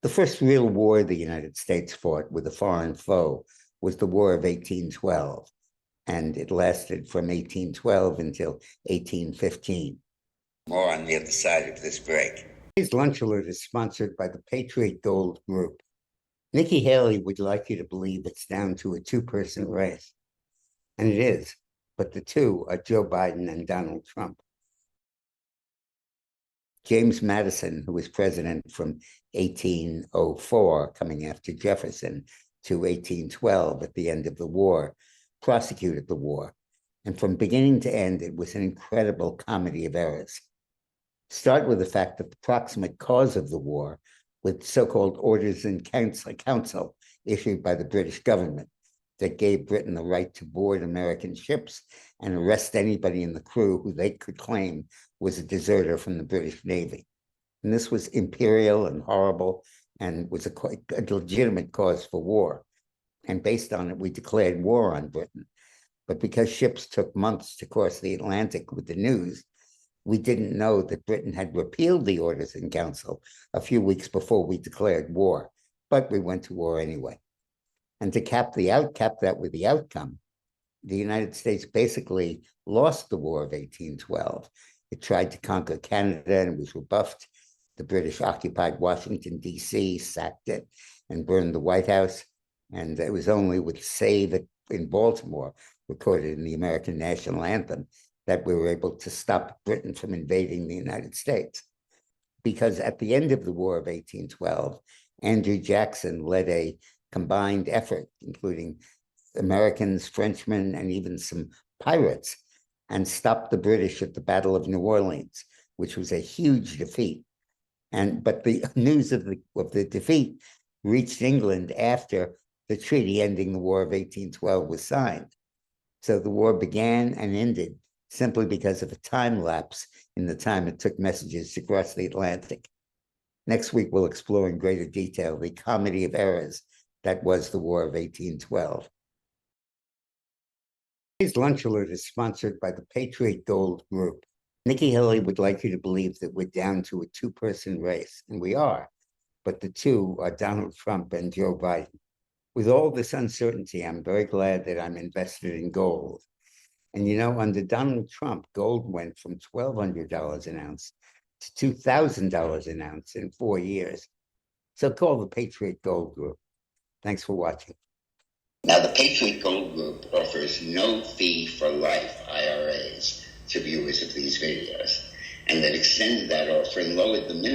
The first real war the United States fought with a foreign foe was the War of 1812, and it lasted from 1812 until 1815. More on the other side of this break. Today's Lunch Alert is sponsored by the Patriot Gold Group. Nikki Haley would like you to believe it's down to a two-person race, and it is, but the two are Joe Biden and Donald Trump. James Madison, who was president from 1804, coming after Jefferson, to 1812 at the end of the war, prosecuted the war. And from beginning to end, it was an incredible comedy of errors. Start with the fact that the proximate cause of the war with so-called orders in council issued by the British government that gave Britain the right to board American ships and arrest anybody in the crew who they could claim was a deserter from the British Navy. And this was imperial and horrible and was a legitimate cause for war. And based on it, we declared war on Britain. But because ships took months to cross the Atlantic with the news, we didn't know that Britain had repealed the orders in council a few weeks before we declared war, but we went to war anyway. And to cap that with the outcome, the United States basically lost the War of 1812. It tried to conquer Canada and was rebuffed. The British occupied Washington, D.C., sacked it, and burned the White House. And it was only with Save It in Baltimore, recorded in the American national anthem, that we were able to stop Britain from invading the United States. Because at the end of the War of 1812, Andrew Jackson led a combined effort, including Americans, Frenchmen, and even some pirates, and stopped the British at the Battle of New Orleans, which was a huge defeat. But the news of the defeat reached England after the treaty ending the War of 1812 was signed. So the war began and ended simply because of a time lapse in the time it took messages to cross the Atlantic. Next week, we'll explore in greater detail the comedy of errors that was the War of 1812. Today's Lunch Alert is sponsored by the Patriot Gold Group. Nikki Haley would like you to believe that we're down to a two-person race, and we are, but the two are Donald Trump and Joe Biden. With all this uncertainty, I'm very glad that I'm invested in gold. And you know, under Donald Trump, gold went from $1,200 an ounce to $2,000 an ounce in 4 years. So call the Patriot Gold Group. Thanks for watching. Now, the Patriot Gold Group offers no fee for life IRAs to viewers of these videos, and that extended that offer and lowered the minimum